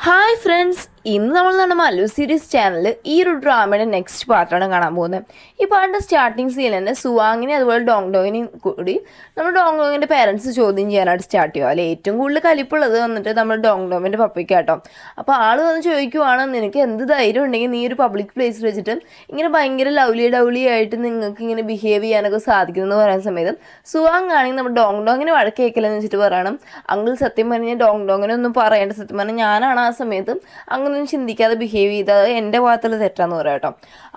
Hi friends, ഇന്ന് നമ്മൾ നമ്മുടെ മല്ലു സീരീസ് ചാനലിൽ ഈ ഒരു ഡ്രാമയുടെ നെക്സ്റ്റ് പാർട്ടാണ് കാണാൻ പോകുന്നത്. ഈ പാട്ടിൻ്റെ സ്റ്റാർട്ടിങ് സീൻ തന്നെ സുവാങ്ങിനെ അതുപോലെ ഡോങ് കൂടി നമ്മൾ ഡോങ്ങിൻ്റെ പേരൻസ് ചോദ്യം ചെയ്യാനായിട്ട് സ്റ്റാർട്ട് ചെയ്യുക. അതിൽ ഏറ്റവും കൂടുതൽ കലിപ്പുള്ളത് വന്നിട്ട് നമ്മൾ ഡോങ്ങിൻ്റെ പപ്പയ്ക്ക് കേട്ടോ. അപ്പോൾ ആൾ വന്ന് ചോദിക്കുവാണ്, നിനക്ക് എന്ത് ധൈര്യം ഉണ്ടെങ്കിൽ നീ ഒരു പബ്ലിക് പ്ലേസിൽ വെച്ചിട്ട് ഇങ്ങനെ ഭയങ്കര ലവ്ലി ആയിട്ട് നിങ്ങൾക്ക് ഇങ്ങനെ ബിഹേവ് ചെയ്യാനൊക്കെ സാധിക്കുമെന്ന് പറയുന്ന സമയത്ത് സുവാങ് ആണെങ്കിൽ നമ്മൾ ഡോങ്ങിനെ വഴക്ക് കേൾക്കില്ലെന്ന് വെച്ചിട്ട് പറയണം, അങ്കിൾ സത്യം പറഞ്ഞാൽ ഡോങ്ങിനെ ഒന്നും പറയേണ്ട, സത്യം പറഞ്ഞാൽ ഞാനാണ് ആ സമയത്ത് അങ്ങനെയൊന്നും ചിന്തിക്കാതെ ബിഹേവ് ചെയ്തത് എൻ്റെ ഭാഗത്തുള്ള തെറ്റാന്ന് പറയാം കേട്ടോ.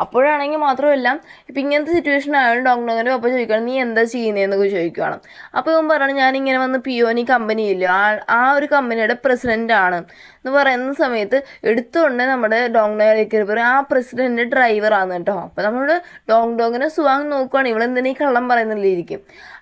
അപ്പോഴാണെങ്കിൽ മാത്രമല്ല ഇപ്പം ഇങ്ങനത്തെ സിറ്റുവേഷൻ ആയതുകൊണ്ട് ഡോങ്ങിൻ്റെ പപ്പ ചോദിക്കണം, നീ എന്താ ചെയ്യുന്നതെന്നൊക്കെ ചോദിക്കുകയാണ്. അപ്പോൾ ഇവൻ പറയണം, ഞാനിങ്ങനെ വന്ന് പിയോനി കമ്പനിയില്ല ആ ഒരു കമ്പനിയുടെ പ്രസിഡൻ്റ് ആണ് എന്ന് പറയുന്ന സമയത്ത് എടുത്തുകൊണ്ട് നമ്മുടെ ഡോങ്ങിലേക്ക് പറയും, ആ പ്രസിഡന്റ് ഡ്രൈവറാണ് കേട്ടോ. അപ്പോൾ നമ്മുടെ ഡോങ്ങിനെ സുവാങ് നോക്കുവാണ്, ഇവളെന്തിനാ ഈ കള്ളം പറയുന്നില്ലിരിക്കും.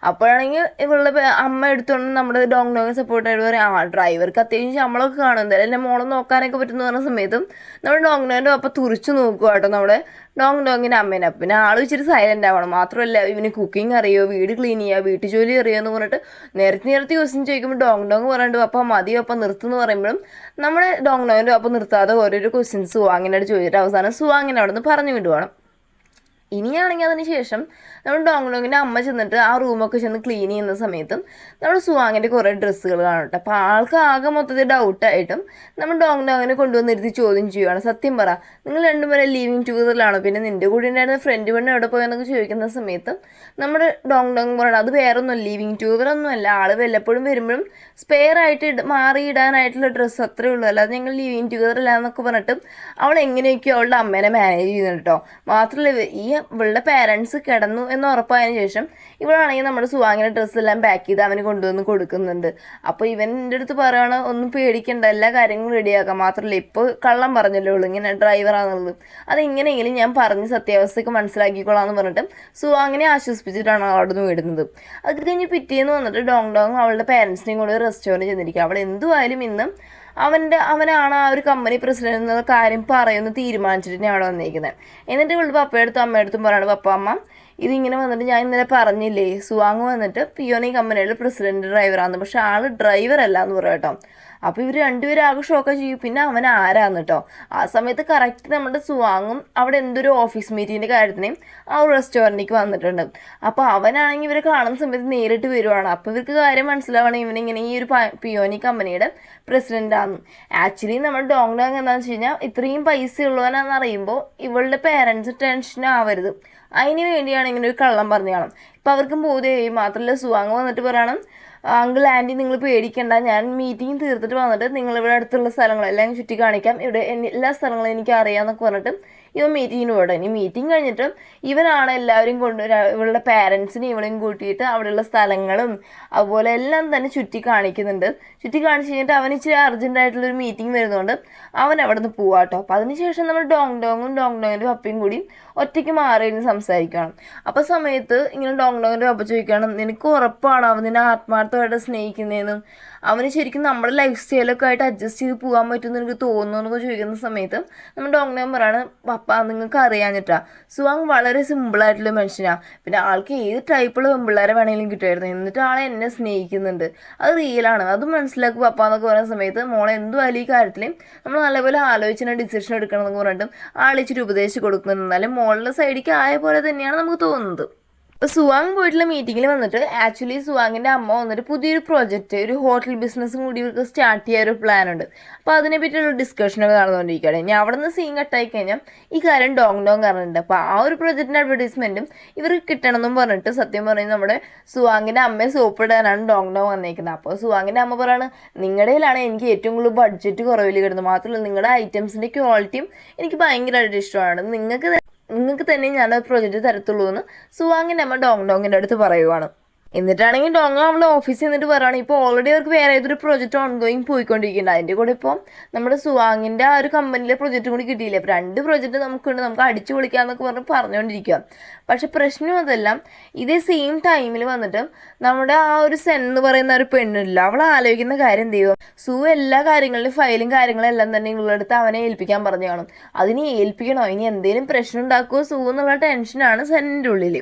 അപ്പോഴാണെങ്കിൽ ഇവളുടെ അമ്മ എടുത്തുകൊണ്ട് നമ്മുടെ ഡോങ്ങിനെ സപ്പോർട്ടായിട്ട് പറയും, ആ ഡ്രൈവർക്ക് അത്യാവശ്യം ശമ്പളമൊക്കെ കാണും, എന്തായാലും എൻ്റെ മോളെ നോക്കാനൊക്കെ പറ്റുമെന്ന് പറഞ്ഞ സമയത്തും നമ്മുടെ ഡോങ്ങിൻ്റെ അപ്പം തുറിച്ച് നോക്കുക കേട്ടോ നമ്മുടെ ഡോങ്ങിൻ്റെ അമ്മേനെ. പിന്നെ ആൾ ഇച്ചിരി സൈലൻ്റ് ആവണം. മാത്രമല്ല ഇവന് കുക്കിംഗ് അറിയോ, വീട് ക്ലീൻ ചെയ്യുക, വീട്ടു ജോലി അറിയോ എന്ന് പറഞ്ഞിട്ട് നിരത്തി ക്വസ്റ്റ്യൻ ചോദിക്കുമ്പോൾ ഡോങ് പറഞ്ഞിട്ട് അപ്പം മതിയോ അപ്പം നിർത്തുമെന്ന് പറയുമ്പോഴും നമ്മുടെ ഡോങ്ങിൻ്റെ അപ്പം നിർത്താതെ ഓരോരോ ക്വസ്റ്റ്യൻസ് സുവാങ്ങിനായിട്ട് ചോദിച്ചിട്ട് അവസാനം സുവാങ്ങിനെ അവിടെ നിന്ന് പറഞ്ഞു വിടുവാണ്. ഇനിയാണെങ്കിൽ അതിന് ശേഷം നമ്മൾ ഡോങ്ങിൻ്റെ അമ്മ ചെന്നിട്ട് ആ റൂമൊക്കെ ചെന്ന് ക്ലീൻ ചെയ്യുന്ന സമയത്തും നമ്മൾ സുവാങ്ങിൻ്റെ കുറേ ഡ്രസ്സുകൾ കാണട്ടെ. അപ്പോൾ ആൾക്ക് ആകെ മൊത്തത്തിൽ ഡൗട്ടായിട്ടും നമ്മൾ ഡോങ്ങിനെ കൊണ്ടുവന്നിരുത്തി ചോദ്യം ചെയ്യുകയാണ്, സത്യം പറ നിങ്ങൾ രണ്ടുപേരെ ലീവിങ് ടുഗദറിലാണോ, പിന്നെ നിൻ്റെ കൂടെ ഉണ്ടായിരുന്ന ഫ്രണ്ട് പെണ്ണ് എവിടെ പോയെന്നൊക്കെ ചോദിക്കുന്ന സമയത്ത് നമ്മുടെ ഡോങ് പറയണം, അത് വേറൊന്നും ലീവിങ് ടുഗദറൊന്നുമല്ല, ആൾ വല്ലപ്പോഴും വരുമ്പോഴും സ്പെയർ ആയിട്ട് മാറിയിടാനായിട്ടുള്ള ഡ്രസ്സ് അത്രേ ഉള്ളൂ, അല്ലാതെ ഞങ്ങൾ ലീവിങ് ടുഗദറില്ല എന്നൊക്കെ പറഞ്ഞിട്ട് അവൾ എങ്ങനെയൊക്കെയോ അവളുടെ അമ്മേനെ മാനേജ് ചെയ്യുന്നുണ്ട് കേട്ടോ. മാത്രമല്ല ഇവളുടെ പേരൻസ് കിടന്നു എന്ന് ഉറപ്പായതിനു ശേഷം ഇവളാണെങ്കിൽ നമ്മുടെ സുവാങ്ങിൻ്റെ ഡ്രസ്സെല്ലാം പാക്ക് ചെയ്ത് അവന് കൊണ്ടുവന്ന് കൊടുക്കുന്നുണ്ട്. അപ്പോൾ ഇവൻ്റെ അടുത്ത് പറയുകയാണ്, ഒന്നും പേടിക്കണ്ട, എല്ലാ കാര്യങ്ങളും റെഡിയാക്കാം, മാത്രമല്ല ഇപ്പോൾ കള്ളം പറഞ്ഞല്ലോ ഉള്ളൂ ഇങ്ങനെ ഡ്രൈവറാണെന്നുള്ളത്, അതെങ്ങനെയെങ്കിലും ഞാൻ പറഞ്ഞ് സത്യാവസ്ഥയ്ക്ക് മനസ്സിലാക്കിക്കോളാം എന്ന് പറഞ്ഞിട്ട് സുവാങ്ങിനെ ആശ്വസിപ്പിച്ചിട്ടാണ് അവിടെ നിന്ന് വിടുന്നത്. അത് കഴിഞ്ഞ് പിറ്റേന്ന് വന്നിട്ട് ഡോങ് അവളുടെ പേരൻസിനെയും കൂടെ റെസ്റ്റോറൻറ്റ് ചെന്നിരിക്കുക. അവൾ എന്തുമായാലും ഇന്ന് അവനാണ് ആ ഒരു കമ്പനി പ്രസിഡന്റ് എന്ന കാര്യം പറയുമെന്ന് തീരുമാനിച്ചിട്ട് ഞാൻ അവിടെ വന്നിരിക്കുന്നത്. എന്നിട്ട് ഇവളുടെ പപ്പയടുത്തും അമ്മയടുത്തും പറയാണ്, പപ്പ അമ്മ ഇതിങ്ങനെ വന്നിട്ട് ഞാൻ ഇന്നലെ പറഞ്ഞില്ലേ, സുവാങ് വന്നിട്ട് പിയോനി കമ്പനിയുടെ പ്രസിഡന്റ് ഡ്രൈവറാന്ന്, പക്ഷെ ആൾ ഡ്രൈവർ അല്ല എന്ന് പറയാം കേട്ടോ. അപ്പോൾ ഇവർ രണ്ടുപേരും ആകെ ഷോക്കെ ചെയ്യും, പിന്നെ അവൻ ആരാന്ന് കേട്ടോ. ആ സമയത്ത് കറക്റ്റ് നമ്മുടെ സുവാങ്ങും അവിടെ എന്തൊരു ഓഫീസ് മീറ്റിങ്ങിൻ്റെ കാര്യത്തിന് ആ ഒരു റെസ്റ്റോറൻറ്റിലേക്ക് വന്നിട്ടുണ്ട്. അപ്പോൾ അവനാണെങ്കിൽ ഇവരെ കാണുന്ന സമയത്ത് നേരിട്ട് വരുവാണ്. അപ്പോൾ ഇവർക്ക് കാര്യം മനസ്സിലാവണം, ഇവനിങ്ങനെ ഈ ഒരു പിയോനി കമ്പനിയുടെ പ്രസിഡൻ്റാണ്. ആക്ച്വലി നമ്മൾ ഡോങ് എന്താണെന്ന് വെച്ച് കഴിഞ്ഞാൽ ഇത്രയും പൈസ ഉള്ളവനാണെന്ന് അറിയുമ്പോൾ ഇവളുടെ പേരൻസ് ടെൻഷൻ ആവരുത്, അതിന് വേണ്ടിയാണ് ഇങ്ങനെ ഒരു കള്ളം പറഞ്ഞു കാണും. ഇപ്പം അവർക്കും ബോധ്യമായി. മാത്രമല്ല സുവാങ് വന്നിട്ട് പറയണം, അങ്കിൾ ആൻറ്റി നിങ്ങൾ പേടിക്കണ്ട, ഞാൻ മീറ്റിംഗ് തീർത്തിട്ട് വന്നിട്ട് നിങ്ങളിവിടെ അടുത്തുള്ള സ്ഥലങ്ങളെല്ലാം ചുറ്റി കാണിക്കാം, ഇവിടെ എല്ലാ സ്ഥലങ്ങളും എനിക്ക് അറിയാമെന്നൊക്കെ പറഞ്ഞിട്ട് ഇവൻ മീറ്റിങ്ങിന് പോകട്ടെ. ഇനി മീറ്റിംഗ് കഴിഞ്ഞിട്ട് ഇവനാണ് എല്ലാവരും ഇവളുടെ പാരൻസിനെ ഇവളെയും കൂട്ടിയിട്ട് അവിടെയുള്ള സ്ഥലങ്ങളും അതുപോലെ എല്ലാം തന്നെ ചുറ്റി കാണിക്കുന്നുണ്ട്. ചുറ്റി കാണിച്ച് കഴിഞ്ഞിട്ട് അവന് ഇച്ചിരി അർജൻറ്റായിട്ടുള്ളൊരു മീറ്റിംഗ് വരുന്നതുകൊണ്ട് അവൻ അവിടെ നിന്ന് പോവാട്ടോ. അപ്പോൾ അതിനുശേഷം നമ്മൾ ഡോങ്ങിൻ്റെ പപ്പയും കൂടി ഒറ്റയ്ക്ക് മാറിയിരുന്ന് സംസാരിക്കണം. അപ്പോൾ സമയത്ത് ഇങ്ങനെ ഡോങ്ങിൻ്റെ പപ്പ ചോദിക്കണം, നിനക്ക് ഉറപ്പാണോ അവൻ നിന്നെ ആത്മാർത്ഥമായിട്ട് സ്നേഹിക്കുന്നതെന്നും അവന് ശരിക്കും നമ്മുടെ ലൈഫ് സ്റ്റൈലൊക്കെ ആയിട്ട് അഡ്ജസ്റ്റ് ചെയ്ത് പോകാൻ പറ്റുമെന്ന് എനിക്ക് തോന്നുന്നു എന്നൊക്കെ ചോദിക്കുന്ന സമയത്ത് നമ്മൾ ഡോങ്ങിനെ പറയാണ്, പപ്പ നിങ്ങൾക്ക് അറിയാഞ്ഞിട്ടാ, സുവാങ് വളരെ സിമ്പിളായിട്ടുള്ള മനുഷ്യനാണ്, പിന്നെ ആൾക്ക് ഏത് ടൈപ്പുള്ള പെൺപിള്ളേരെ വേണമെങ്കിലും കിട്ടുമായിരുന്നു, എന്നിട്ട് ആളെ എന്നെ സ്നേഹിക്കുന്നുണ്ട്, അത് റിയലാണ്, അത് മനസ്സിലാക്കുക പപ്പ എന്നൊക്കെ പറയുന്ന സമയത്ത് മോളെ എന്തുമായാലും ഈ കാര്യത്തിൽ നമ്മൾ നല്ലപോലെ ആലോചിച്ചിട്ട് ഡിസിഷൻ എടുക്കണം എന്നൊക്കെ പറഞ്ഞിട്ടും ആളിച്ചിട്ട് ഉപദേശിച്ച് കൊടുക്കുന്നുണ്ട്. എന്നാലും മോളുടെ സൈഡിലേക്ക് ആയ പോലെ തന്നെയാണ് നമുക്ക് തോന്നുന്നത്. അപ്പോൾ സുവാങ് പോയിട്ടുള്ള മീറ്റിങ്ങിൽ വന്നിട്ട് ആക്ച്വലി സുവാങ്ങിൻ്റെ അമ്മ വന്നിട്ട് പുതിയൊരു പ്രോജക്റ്റ്, ഒരു ഹോട്ടൽ ബിസിനസ്സും കൂടി ഇവർക്ക് സ്റ്റാർട്ട് ചെയ്യാൻ ഒരു പ്ലാൻ ഉണ്ട്. അപ്പോൾ അതിനെ പറ്റിയുള്ള ഡിസ്കഷനൊക്കെ നടന്നുകൊണ്ടിരിക്കുകയാണ്. ഇനി അവിടെ നിന്ന് സീൻ കട്ടായി കഴിഞ്ഞാൽ ഈ കാര്യം ഡോങ് പറഞ്ഞിട്ടുണ്ട്. അപ്പോൾ ആ ഒരു പ്രോജക്റ്റിൻ്റെ അഡ്വർടൈസ്മെൻറ്റും ഇവർക്ക് കിട്ടണമെന്നും പറഞ്ഞിട്ട് സത്യം പറയുന്നത് നമ്മുടെ സുവാങ്ങിൻ്റെ അമ്മയെ സോപ്പിടാനാണ് ഡോങ് വന്നേക്കുന്നത്. അപ്പോൾ സുവാങ്ങിൻ്റെ അമ്മ പറയാണ്, നിങ്ങളുടെയിലാണ് എനിക്ക് ഏറ്റവും കൂടുതൽ ബഡ്ജറ്റ് കുറവിൽ കിട്ടുന്നത്, മാത്രമല്ല നിങ്ങളുടെ ഐറ്റംസിൻ്റെ ക്വാളിറ്റിയും എനിക്ക് ഭയങ്കരമായിട്ട് ഇഷ്ടമാണ്, നിങ്ങൾക്ക് തന്നെ ഞാൻ പ്രോജക്റ്റ് തരത്തുള്ളൂ എന്ന് സുവാങ്ങിൻ്റെ അമ്മ ഡോങ്ങിൻ്റെ അടുത്ത് പറയുവാണ്. എന്നിട്ടാണെങ്കിൽ ഡോങ് അവളുടെ ഓഫീസിൽ നിന്നിട്ട് പറയുകയാണ്, ഇപ്പോൾ ഓൾറെഡി അവർക്ക് വേറെ ഏതൊരു പ്രോജക്റ്റ് ഓൺഗോയിങ് പോയിക്കൊണ്ടിരിക്കുന്നുണ്ട്, അതിൻ്റെ കൂടെ ഇപ്പോൾ നമ്മുടെ സുവാങ്ങിൻ്റെ ആ ഒരു കമ്പനിയിലെ പ്രോജക്റ്റും കൂടി കിട്ടിയില്ലേ, അപ്പോൾ 2 പ്രോജക്റ്റ് നമുക്കുണ്ട്, നമുക്ക് അടിച്ചു പൊളിക്കാമെന്നൊക്കെ പറഞ്ഞുകൊണ്ടിരിക്കുക. പക്ഷെ പ്രശ്നം അതെല്ലാം ഇതേ സെയിം ടൈമിൽ വന്നിട്ട് നമ്മുടെ ആ ഒരു സെൻ എന്ന് പറയുന്ന ഒരു പെണ്ണില്ല, അവൾ ആലോചിക്കുന്ന കാര്യം ദൈവം എല്ലാ കാര്യങ്ങളിലും ഫയലും കാര്യങ്ങളും എല്ലാം തന്നെ നിങ്ങളടുത്ത് അവനെ ഏൽപ്പിക്കാൻ പറഞ്ഞു കാണും. അതിനെ ഏൽപ്പിക്കണോ, ഇനി എന്തെങ്കിലും പ്രശ്നം ഉണ്ടാക്കുമോ എന്നുള്ള ടെൻഷനാണ് സെന്നിൻ്റെ ഉള്ളിൽ.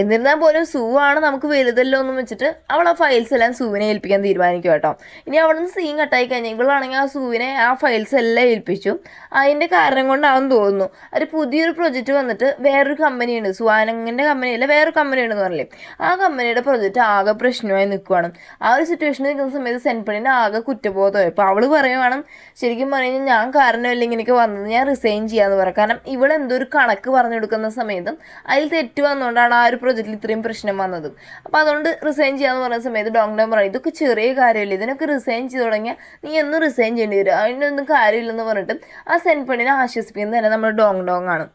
എന്നിരുന്നാൽ പോലും സൂ ആണ് നമുക്ക് വലുതല്ലോ എന്ന് വെച്ചിട്ട് അവൾ ആ ഫയൽസ് എല്ലാം സൂവിനെ ഏൽപ്പിക്കാൻ തീരുമാനിക്കും കേട്ടോ. ഇനി അവിടെ നിന്ന് സീൻ കട്ടായി കഴിഞ്ഞാൽ ഇവളാണെങ്കിൽ ആ സൂവിനെ ആ ഫയൽസ് എല്ലാം ഏൽപ്പിച്ചു. അതിൻ്റെ കാരണം കൊണ്ടാണെന്ന് തോന്നുന്നു ഒരു പുതിയൊരു പ്രൊജക്റ്റ് വന്നിട്ട് വേറൊരു കമ്പനിയുണ്ട്, സുവാനങ്ങിൻ്റെ കമ്പനിയല്ല വേറൊരു കമ്പനിയുണ്ടെന്ന് പറഞ്ഞില്ലേ, ആ കമ്പനിയുടെ പ്രൊജക്റ്റ് ആകെ പ്രശ്നമായി നിൽക്കുവാണ്. ആ ഒരു സിറ്റുവേഷനിൽ നിൽക്കുന്ന സമയത്ത് സെൻപണിന് ആകെ കുറ്റബോധമായി. അപ്പോൾ അവൾ പറയുവാണ് ശരിക്കും പറഞ്ഞു ഞാൻ കാരണമല്ല ഇങ്ങനെയൊക്കെ വന്നത്, ഞാൻ റിസൈൻ ചെയ്യാമെന്ന് പറയാം. കാരണം ഇവളെന്തോ ഒരു കണക്ക് പറഞ്ഞു കൊടുക്കുന്ന സമയത്തും അതിൽ തെറ്റ് വന്നുകൊണ്ടാണ് ആ ഒരു പ്രൊജക്റ്റിൽ ഇത്രയും പ്രശ്നം വന്നത്. അപ്പോൾ അതുകൊണ്ട് റിസൈൻ ചെയ്യാന്ന് പറയുന്ന സമയത്ത് ഡോങ് പറയും ഇതൊക്കെ ചെറിയ കാര്യമില്ല, ഇതിനൊക്കെ റിസൈൻ ചെയ്ത് തുടങ്ങിയാൽ നീ എന്നും റിസൈൻ ചെയ്യേണ്ടി വരും, അതിനൊന്നും കാര്യമില്ലെന്ന് പറഞ്ഞിട്ട് ആ സെൻപെണ്ണിനെ ആശ്വസിപ്പിക്കുന്നത് തന്നെ നമ്മുടെ ഡോങ് ആണ്.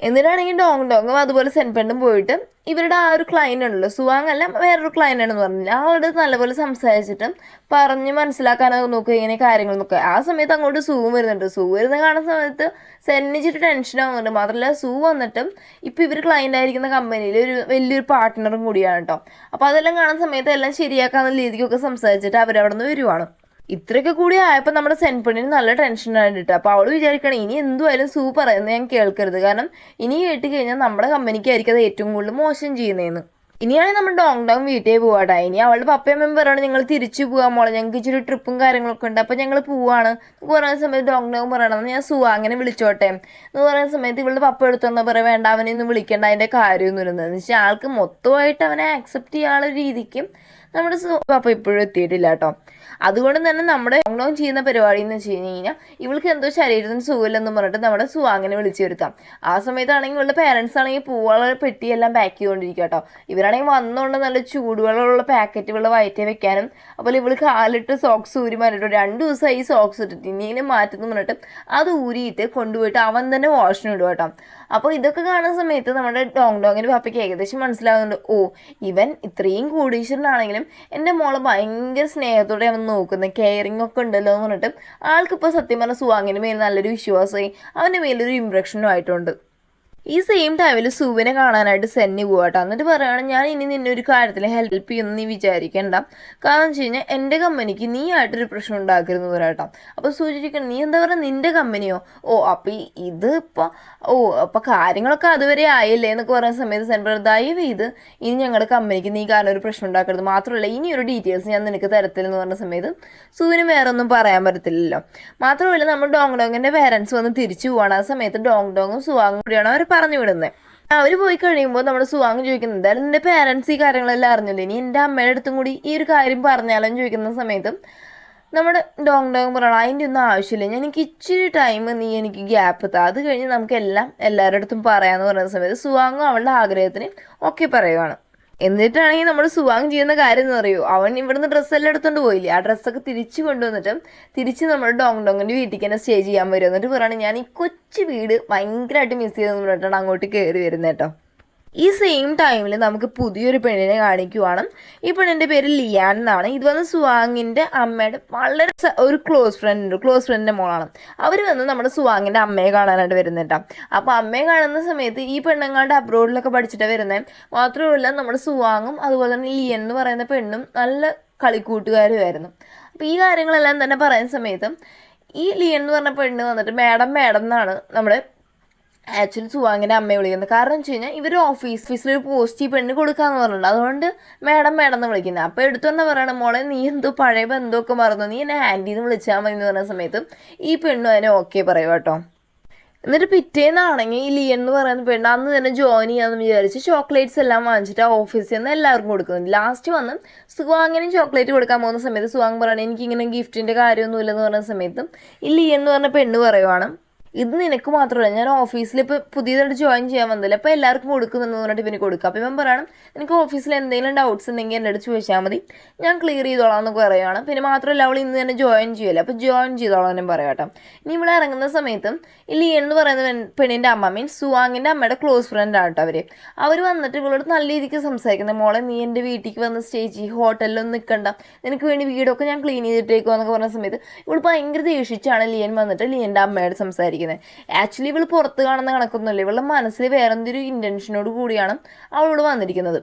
എന്നിട്ടാണെങ്കിൽ ഡോങ് അതുപോലെ സെൻപെണ്ണും പോയിട്ട് ഇവരുടെ ആ ഒരു ക്ലയൻ്റ് ഉണ്ടല്ലോ, സുവാങ് അല്ല വേറൊരു ക്ലയൻ്റ് ആണെന്ന് പറഞ്ഞില്ല, ആളോട് നല്ലപോലെ സംസാരിച്ചിട്ടും പറഞ്ഞ് മനസ്സിലാക്കാനൊക്കെ നോക്കുക ഇങ്ങനെ കാര്യങ്ങൾ നോക്കുക. ആ സമയത്ത് അങ്ങോട്ട് സൂ വരുന്നുണ്ട്. സൂ വരുന്ന കാണുന്ന സമയത്ത് സെന്നിച്ചിട്ട് ടെൻഷൻ ആവുന്നുണ്ട്. മാത്രമല്ല സൂ വന്നിട്ടും ഇപ്പം ഇവർ ക്ലയൻ്റ് ആയിരിക്കുന്ന കമ്പനിയിൽ ഒരു വലിയൊരു പാർട്ട്ണറും കൂടിയാണ് കേട്ടോ. അപ്പോൾ അതെല്ലാം കാണുന്ന സമയത്ത് എല്ലാം ശരിയാക്കാവുന്ന രീതിക്കൊക്കെ സംസാരിച്ചിട്ട് അവരവിടെ നിന്ന് വരുവാണ്. ഇത്രയൊക്കെ കൂടി ആയപ്പോൾ നമ്മുടെ സെൻപെണ്ണിന് നല്ല ടെൻഷനായിട്ട്. അപ്പോൾ അവൾ വിചാരിക്കണം ഇനി എന്തുമായാലും സൂ പറയുന്നത് ഞാൻ കേൾക്കരുത്, കാരണം ഇനി കേട്ട് കഴിഞ്ഞാൽ നമ്മുടെ കമ്പനിക്കായിരിക്കും അത് ഏറ്റവും കൂടുതൽ മോശം ചെയ്യുന്നതെന്ന്. ഇനിയാണെങ്കിൽ നമ്മൾ ഡോങ് വീട്ടിൽ പോവാട്ടാ. ഇനി അവളുടെ പപ്പയും അമ്മയും പറയണം ഞങ്ങൾ തിരിച്ചു പോകാൻ മോളെ, ഞങ്ങൾക്ക് ഇച്ചിരി ട്രിപ്പും കാര്യങ്ങളൊക്കെ ഉണ്ട്, അപ്പോൾ ഞങ്ങൾ പോവാണ് എന്ന് പറയുന്ന സമയത്ത് ഡോങ് പറയണം ഞാൻ സുവാങ്ങിനെ വിളിച്ചോട്ടെ എന്ന് പറയുന്ന സമയത്ത് ഇവളുടെ പപ്പ എടുത്തോണ്ട് പറയാം വേണ്ട അവനെ ഒന്നും വിളിക്കേണ്ട, അതിൻ്റെ കാര്യമൊന്നും ഇരുന്നത് വെച്ചാൽ ആൾക്ക് മൊത്തമായിട്ട് അവനെ ആക്സെപ്റ്റ് ചെയ്യാനുള്ള രീതിക്ക് നമ്മുടെ പപ്പ ഇപ്പോഴും എത്തിയിട്ടില്ല കേട്ടോ. അതുകൊണ്ട് തന്നെ നമ്മുടെ ഡോങ് ചെയ്യുന്ന പരിപാടി എന്ന് വെച്ച് കഴിഞ്ഞാൽ ഇവൾക്ക് എന്തോ ശരീരത്തിന് സുഖമില്ലെന്ന് പറഞ്ഞിട്ട് നമ്മുടെ സുവാങ്ങിനെ വിളിച്ചു വരുത്താം. ആ സമയത്താണെങ്കിൽ ഇവളുടെ പേരൻസ് ആണെങ്കിൽ പൂവുള്ള പെട്ടിയെല്ലാം പാക്ക് ചെയ്തുകൊണ്ടിരിക്കുക കേട്ടോ. ഇവരാണെങ്കിൽ വന്നുകൊണ്ട് നല്ല ചൂടുവെള്ളമുള്ള പാക്കറ്റ് ഇവളെ വയറ്റി വെക്കാനും അതുപോലെ ഇവൾ കാലിട്ട് സോക്സ് ഊരി മാറ്റിട്ടോ 2 ദിവസമായി ഈ സോക്സ് ഇട്ടിട്ട് ഇനിയും മാറ്റുന്നു പറഞ്ഞിട്ട് അത് ഊരിയിട്ട് കൊണ്ടുപോയിട്ട് അവൻ തന്നെ വാഷിന് ഇടുക കേട്ടോ. അപ്പോൾ ഇതൊക്കെ കാണുന്ന സമയത്ത് നമ്മുടെ ഡോങ്ങിൻ്റെ പപ്പയ്ക്ക് ഏകദേശം മനസ്സിലാകുന്നുണ്ട്, ഓ ഇവൻ ഇത്രയും കോടീശ്വരനാണെങ്കിലും എൻ്റെ മോളെ ഭയങ്കര സ്നേഹത്തോടെ അവൻ നോക്കുന്നത്, കെയറിങ് ഒക്കെ ഉണ്ടല്ലോ എന്ന് പറഞ്ഞിട്ട് ആൾക്കിപ്പോൾ സത്യം പറഞ്ഞ സുവാങ്ങിൻ്റെ മേൽ നല്ലൊരു വിശ്വാസമായി അവൻ്റെ മേലൊരു ഇമ്പ്രഷനും ആയിട്ടുണ്ട്. ഈ സെയിം ടൈമിൽ സൂവിനെ കാണാനായിട്ട് സെന്നി പോവാട്ടോ. എന്നിട്ട് പറയുകയാണ് ഞാൻ ഇനി നിന്നെ ഒരു കാര്യത്തിൽ ഹെൽപ്പ് ചെയ്യുമെന്ന് നീ വിചാരിക്കേണ്ട, കാരണം വെച്ച് കഴിഞ്ഞാൽ എൻ്റെ കമ്പനിക്ക് നീ ആയിട്ടൊരു പ്രശ്നം ഉണ്ടാക്കരുതെന്ന് പറയാട്ടോ. അപ്പോൾ സൂചിപ്പിക്കണം നീ എന്താ പറയുക നിൻ്റെ കമ്പനിയോ, ഓ അപ്പോൾ ഇത് ഇപ്പോൾ അപ്പോൾ കാര്യങ്ങളൊക്കെ അതുവരെ ആയില്ലേ എന്നൊക്കെ പറയുന്ന സമയത്ത് സെൻ പറയും ദയവ് ഇത് ഇനി ഞങ്ങളുടെ കമ്പനിക്ക് നീ കാരണം ഒരു പ്രശ്നം ഉണ്ടാക്കരുത്, മാത്രമല്ല ഇനി ഒരു ഡീറ്റെയിൽസ് ഞാൻ നിനക്ക് തരത്തില്ലെന്ന് പറഞ്ഞ സമയത്ത് സൂവിന് വേറെ ഒന്നും പറയാൻ പറ്റത്തില്ലല്ലോ. മാത്രമല്ല നമ്മൾ ഡോങ്ങിൻ്റെ പേരൻസ് വന്ന് തിരിച്ചു പോവാണ്. ആ സമയത്ത് ഡോങ്ങും സുവാങ്ങും കൂടിയാണ് അവർ പറഞ്ഞു വിടുന്നത്. അവർ പോയി കഴിയുമ്പോൾ നമ്മുടെ സുവാങ് ചോദിക്കുന്നത് എന്തായാലും നിന്റെ പേരൻസ് ഈ കാര്യങ്ങളെല്ലാം അറിഞ്ഞില്ലേ, ഇനി എൻ്റെ അമ്മയുടെ അടുത്തും കൂടി ഈ ഒരു കാര്യം പറഞ്ഞാലും ചോദിക്കുന്ന സമയത്തും നമ്മുടെ ഡോങ് പറയണം അതിൻ്റെ ഒന്നും ആവശ്യമില്ല, എനിക്ക് ഇച്ചിരി ടൈം നീ എനിക്ക് ഗ്യാപ്പ് താ, അത് കഴിഞ്ഞ് നമുക്ക് എല്ലാവരുടെ അടുത്തും പറയാമെന്ന് പറയുന്ന സമയത്ത് സുവാങ്ങും അവളുടെ ആഗ്രഹത്തിന് ഓക്കെ പറയുവാണ്. എന്നിട്ടാണെങ്കിൽ നമ്മൾ സുവാങ് ചെയ്യുന്ന കാര്യം എന്ന് പറയുമോ, അവൻ ഇവിടുന്ന് ഡ്രസ്സെല്ലാം എടുത്തുകൊണ്ട് പോയില്ലേ, ആ ഡ്രസ്സൊക്കെ തിരിച്ചു കൊണ്ടുവന്നിട്ട് തിരിച്ച് നമ്മൾ ഡോങ്ങിൻ്റെ വീട്ടിലേക്ക് തന്നെ സ്റ്റേ ചെയ്യാൻ വരും. എന്നിട്ട് പറയുകയാണ് ഞാൻ ഈ കൊച്ചു വീട് ഭയങ്കരമായിട്ട് മിസ് ചെയ്തെന്ന് പറഞ്ഞിട്ടാണ് അങ്ങോട്ട് കയറി വരുന്നത് കേട്ടോ. ഈ സെയിം ടൈമിൽ നമുക്ക് പുതിയൊരു പെണ്ണിനെ കാണിക്കുവാണ്. ഈ പെണ്ണിൻ്റെ പേര് ലിയാൻ എന്നാണ്. ഇത് വന്ന് സുവാങ്ങിൻ്റെ അമ്മയുടെ വളരെ ഒരു ക്ലോസ് ഫ്രണ്ടിൻ്റെ മോളാണ്. അവർ വന്ന് നമ്മുടെ സുവാങ്ങിൻ്റെ അമ്മയെ കാണാനായിട്ട് വരുന്നുണ്ടാവും. അപ്പോൾ അമ്മയെ കാണുന്ന സമയത്ത് ഈ പെണ്ണുങ്ങളുടെ അബ്രോഡിലൊക്കെ പഠിച്ചിട്ടാണ് വരുന്നത്. മാത്രമല്ല നമ്മുടെ സുവാങ്ങും അതുപോലെ തന്നെ ലിയൻ എന്ന് പറയുന്ന പെണ്ണും നല്ല കളിക്കൂട്ടുകാരുമായിരുന്നു. അപ്പോൾ ഈ കാര്യങ്ങളെല്ലാം തന്നെ പറയുന്ന സമയത്ത് ഈ ലിയൻ എന്ന് പറഞ്ഞ പെണ്ണ് വന്നിട്ട് മാഡം എന്നാണ് നമ്മുടെ ആക്ച്വലി സുവാങ്ങിൻ്റെ അമ്മയെ വിളിക്കുന്നത്. കാരണം വെച്ച് കഴിഞ്ഞാൽ ഇവർ ഓഫീസിലൊരു പോസ്റ്റ് ഈ പെണ്ണ് കൊടുക്കാമെന്ന് പറഞ്ഞിട്ടുണ്ട്, അതുകൊണ്ട് മാഡം എന്ന് വിളിക്കുന്നത്. അപ്പോൾ എടുത്തുകൊണ്ട് പറയണം മോളെ നീ എന്തോ പഴയ ബന്ധമൊക്കെ മറന്നു, നീ എന്നെ ആൻറ്റീന്ന് വിളിച്ചാൽ മതി എന്ന് പറഞ്ഞ സമയത്ത് ഈ പെണ്ണും അതിനെ ഓക്കെ പറയും കേട്ടോ. എന്നിട്ട് പിറ്റേന്നാണെങ്കിൽ ഈ ലിയൻ എന്ന് പറയുന്ന പെണ്ണ് അന്ന് തന്നെ ജോയിൻ ചെയ്യാമെന്ന് വിചാരിച്ച് ചോക്ലേറ്റ്സ് എല്ലാം വാങ്ങിച്ചിട്ട് ആ ഓഫീസിൽ നിന്ന് എല്ലാവർക്കും കൊടുക്കുന്നുണ്ട്. ലാസ്റ്റ് വന്ന് സുവാങ്ങിനും ചോക്ലേറ്റ് കൊടുക്കാൻ പോകുന്ന സമയത്ത് സുവാങ് പറയണം എനിക്കിങ്ങനെ ഗിഫ്റ്റിൻ്റെ കാര്യമൊന്നുമില്ലെന്ന് പറയുന്ന സമയത്ത് ഈ ലിയൻ എന്ന് പറഞ്ഞ പെണ്ണ് പറയുവാണ് ഇത് നിനക്ക് മാത്രമല്ല ഞാൻ ഓഫീസിൽ ഇപ്പോൾ പുതിയതായിട്ട് ജോയിൻ ചെയ്യാൻ വന്നില്ല, അപ്പോൾ എല്ലാവർക്കും കൊടുക്കുമെന്ന് പറഞ്ഞിട്ട് ഇവന് കൊടുക്കുക. അപ്പോൾ ഇവൻ പറയണം എനിക്ക് ഓഫീസിൽ എന്തെങ്കിലും ഡൗട്ട്സ് ഉണ്ടെങ്കിൽ എൻ്റെ അടുത്ത് ചോദിച്ചാൽ മതി, ഞാൻ ക്ലിയർ ചെയ്തോളാം എന്നൊക്കെ പറയുകയാണ്. പിന്നെ മാത്രമല്ല അവൾ ഇന്ന് തന്നെ ജോയിൻ ചെയ്യുമല്ലോ, അപ്പോൾ ജോയിൻ ചെയ്തോളാം എന്നും പറയാം കേട്ടോ. ഇനി ഇവിടെ ഇറങ്ങുന്ന സമയത്ത് ഈ ലിയൻ എന്ന് പറയുന്ന പെണ്ണിൻ്റെ അമ്മ മീൻസ് സുവാങ്ങിൻ്റെ അമ്മയുടെ ക്ലോസ് ഫ്രണ്ടാണ് കേട്ടോ. അവർ വന്നിട്ട് ഇവളോട് നല്ല രീതിക്ക് സംസാരിക്കുന്നത് മോളെ നീ എൻ്റെ വീട്ടിലേക്ക് വന്ന് സ്റ്റേ ചെയ്യും, ഹോട്ടലിലൊന്നും നിൽക്കണ്ട, നിനക്ക് വേണ്ടി വീടൊക്കെ ഞാൻ ക്ലീൻ ചെയ്തിട്ടേക്കോ എന്നൊക്കെ പറഞ്ഞ സമയത്ത് ഇവൾ ഭയങ്കര ദേഷിച്ചാണ് ലിയൻ വന്നിട്ട് ലിയൻ്റെ അമ്മയോട് സംസാരിക്കുന്നത്. ആക്ച്വലി ഇവൾ പുറത്ത് കാണുന്ന കണക്കൊന്നുമില്ല, ഇവളുടെ മനസ്സിൽ വേറെന്തൊരു ഇൻറ്റൻഷനോട് കൂടിയാണ് അവളോട് വന്നിരിക്കുന്നത്.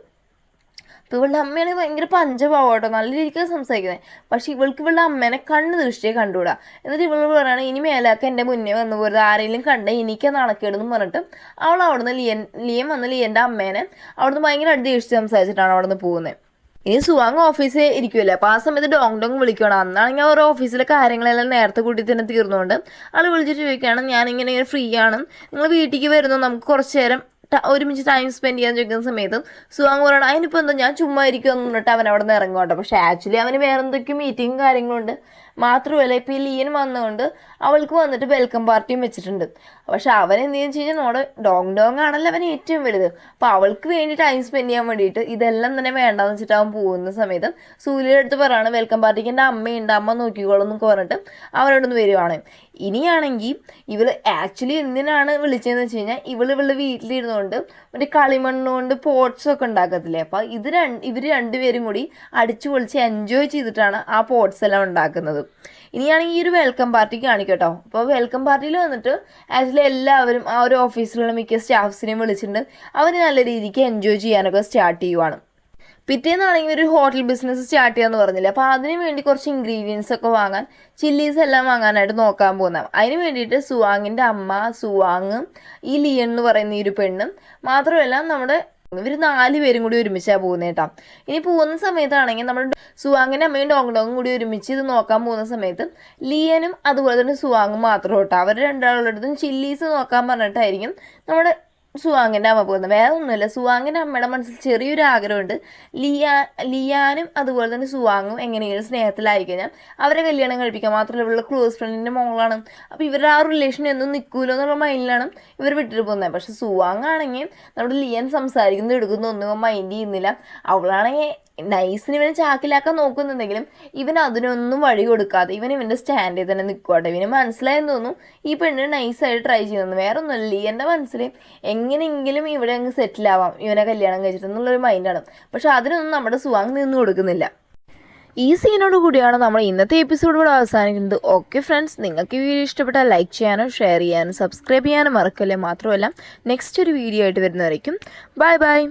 ഇപ്പോൾ ഇവളുടെ അമ്മയാണെങ്കിൽ ഭയങ്കര പഞ്ചപാവട്ടോ, നല്ല രീതിക്ക് സംസാരിക്കുന്നത്. പക്ഷെ ഇവൾക്ക് ഇവളുടെ അമ്മേനെ കണ്ണ് ദൃഷ്ടിയെ കണ്ടുകൂടാ. എന്നിട്ട് ഇവൾ പറയുകയാണ്, ഇനി മേലാക്ക എൻ്റെ മുന്നേ വന്നു പോരുത്, ആരെങ്കിലും കണ്ട എനിക്ക് നാണക്കേടെന്ന് പറഞ്ഞിട്ട് അവൾ അവിടുന്ന് ലിയൻ വന്ന് ലിയൻ്റെ അമ്മേനെ അവിടുന്ന് ഭയങ്കരമായിട്ട് ദേഷിച്ച് സംസാരിച്ചിട്ടാണ് അവിടുന്ന് പോകുന്നത്. ഇനി സുവാങ് ഓഫീസിൽ ഇരിക്കുമല്ലോ, അപ്പോൾ ആ സമയത്ത് ഡോങ് വിളിക്കണം. അന്നാണെങ്കിൽ അവർ ഓഫീസിലെ കാര്യങ്ങളെല്ലാം നേരത്തെ കൂട്ടി തന്നെ തീർന്നുകൊണ്ട് ആൾ വിളിച്ചിട്ട് ചോദിക്കുകയാണ്, ഞാനിങ്ങനെ ഫ്രീ ആണ്, നിങ്ങൾ വീട്ടിലേക്ക് വരുന്നു, നമുക്ക് കുറച്ച് നേരം ഒരുമിച്ച് ടൈം സ്പെൻഡ് ചെയ്യാൻ ചോദിക്കുന്ന സമയത്ത് സുവാങ് പറയണം, അതിനിപ്പോൾ എന്താ ഞാൻ ചുമ്മാ ഇരിക്കുമെന്ന് പറഞ്ഞിട്ട് അവൻ അവിടെ നിന്ന് ഇറങ്ങുകട്ടോ. പക്ഷേ ആക്ച്വലി അവന് വേറെ എന്തൊക്കെയോ മീറ്റിങ്ങും കാര്യങ്ങളുണ്ട്. മാത്രമല്ല ഇപ്പോൾ ഈ ലിയൻ വന്നുകൊണ്ട് അവൾക്ക് വന്നിട്ട് വെൽക്കം പാർട്ടിയും വെച്ചിട്ടുണ്ട്. പക്ഷെ അവൻ എന്തെന്ന് വെച്ച് കഴിഞ്ഞാൽ നമ്മുടെ ഡോങ് ആണല്ലോ അവൻ ഏറ്റവും വലുത്. അപ്പോൾ അവൾക്ക് വേണ്ടി ടൈം സ്പെൻഡ് ചെയ്യാൻ വേണ്ടിയിട്ട് ഇതെല്ലാം തന്നെ വേണ്ടാന്ന് വെച്ചിട്ട് അവൻ പോകുന്ന സമയത്ത് സൂര്യയുടെ അടുത്ത് പറയാണ്, വെൽക്കം പാർട്ടിക്ക് എൻ്റെ അമ്മയുണ്ട്, അമ്മ നോക്കിക്കോളും എന്നൊക്കെ പറഞ്ഞിട്ട് അവനോടൊന്ന് വരുവാണ്. ഇനിയാണെങ്കിൽ ഇവൾ ആക്ച്വലി എന്തിനാണ് വിളിച്ചതെന്ന് വെച്ച് കഴിഞ്ഞാൽ ഇവളുടെ വീട്ടിലിരുന്നുകൊണ്ട് മറ്റേ കളിമണ്ണുകൊണ്ട് പോട്ട്സൊക്കെ ഉണ്ടാക്കത്തില്ലേ, അപ്പോൾ ഇവർ രണ്ടുപേരും കൂടി അടിച്ചു പൊളിച്ച് എൻജോയ് ചെയ്തിട്ടാണ് ആ പോട്ട്സ് എല്ലാം ഉണ്ടാക്കുന്നത്. ഇനിയാണെങ്കിൽ ഈ ഒരു വെൽക്കം പാർട്ടി കാണിക്കട്ടോ. അപ്പോൾ വെൽക്കം പാർട്ടിയിൽ വന്നിട്ട് ആക്ച്വലി എല്ലാവരും ആ ഒരു ഓഫീസിലുള്ള മിക്ക സ്റ്റാഫ്സിനെയും വിളിച്ചിട്ടുണ്ട്. അവർ നല്ല രീതിക്ക് എൻജോയ് ചെയ്യാനൊക്കെ സ്റ്റാർട്ട് ചെയ്യുവാണ്. പിറ്റേന്നാണെങ്കിൽ ഒരു ഹോട്ടൽ ബിസിനസ് സ്റ്റാർട്ട് ചെയ്യാമെന്ന് പറഞ്ഞില്ലേ, അപ്പോൾ അതിന് വേണ്ടി കുറച്ച് ഇൻഗ്രീഡിയൻസ് ഒക്കെ വാങ്ങാൻ, ചില്ലീസ് എല്ലാം വാങ്ങാനായിട്ട് നോക്കാൻ പോകുന്നത്. അതിന് വേണ്ടിയിട്ട് സുവാങ്ങിൻ്റെ അമ്മ, സുവാങ്, ഈ ലിയൻ എന്ന് പറയുന്ന ഈ ഒരു പെണ്ണും മാത്രമല്ല നമ്മുടെ ഇവർ 4 പേരും കൂടി ഒരുമിച്ചാണ് പോകുന്നത് കേട്ടോ. ഇനി പോകുന്ന സമയത്താണെങ്കിൽ നമ്മുടെ സുവാങ്ങിൻ്റെ അമ്മയും ഡോങ് കൂടി ഒരുമിച്ച് ഇത് നോക്കാൻ പോകുന്ന സമയത്ത് ലിയനും അതുപോലെ തന്നെ സുവാങ്ങും മാത്രം കേട്ടോ. അവർ രണ്ടാളുടെ അടുത്തും ചില്ലീസ് നോക്കാൻ പറഞ്ഞിട്ടായിരിക്കും നമ്മുടെ സുവാങ്ങിൻ്റെ അമ്മ പോകുന്നത്. വേറെ ഒന്നുമില്ല, സുവാങ്ങിൻ്റെ അമ്മയുടെ മനസ്സിൽ ചെറിയൊരു ആഗ്രഹമുണ്ട്, ലിയാനും അതുപോലെ തന്നെ സുവാങ്ങും എങ്ങനെയെങ്കിലും സ്നേഹത്തിലായി കഴിഞ്ഞാൽ അവരെ കല്യാണം കഴിപ്പിക്കാം. മാത്രമല്ല ഇവരുടെ ക്ലോസ് ഫ്രണ്ടിൻ്റെ മോളാണ്, അപ്പോൾ ഇവരുടെ ആ റിലേഷൻ എന്നും നിൽക്കുമല്ലോ എന്നുള്ള മൈൻഡിലാണ് ഇവർ വിട്ടിട്ട് പോകുന്നത്. പക്ഷെ സുവാങ് ആണെങ്കിൽ നമ്മുടെ ലിയൻ സംസാരിക്കുന്നത് എടുക്കുന്ന ഒന്നും മൈൻഡ് ചെയ്യുന്നില്ല. അവളാണെങ്കിൽ നൈസിന് ഇവനെ ചാക്കിലാക്കാൻ നോക്കുന്നുണ്ടെങ്കിലും ഇവൻ അതിനൊന്നും വഴി കൊടുക്കാതെ ഇവൻ്റെ സ്റ്റാൻഡിൽ തന്നെ നിൽക്കുവാട്ടെ. ഇവന് മനസ്സിലായെന്ന് തോന്നുന്നു ഈ പെണ്ണ് നൈസായിട്ട് ട്രൈ ചെയ്യുന്നു. വേറെ ഒന്നുമില്ല, എൻ്റെ മനസ്സിൽ എങ്ങനെയെങ്കിലും ഇവിടെ അങ്ങ് സെറ്റിലാവാം ഇവനെ കല്യാണം കഴിച്ചിട്ട് എന്നുള്ളൊരു മൈൻഡാണ്. പക്ഷെ അതിനൊന്നും നമ്മുടെ സുവാങ് നിന്ന് കൊടുക്കുന്നില്ല. ഈ സീനോട് കൂടിയാണ് നമ്മൾ ഇന്നത്തെ എപ്പിസോഡ് ഇവിടെ അവസാനിക്കുന്നത്. ഓക്കെ ഫ്രണ്ട്സ്, നിങ്ങൾക്ക് ഈ വീഡിയോ ഇഷ്ടപ്പെട്ടാൽ ലൈക്ക് ചെയ്യാനും ഷെയർ ചെയ്യാനും സബ്സ്ക്രൈബ് ചെയ്യാനും മറക്കല്ലേ. മാത്രമല്ല നെക്സ്റ്റ് ഒരു വീഡിയോ ആയിട്ട് വരുന്നവരേക്കും ബൈ ബൈ.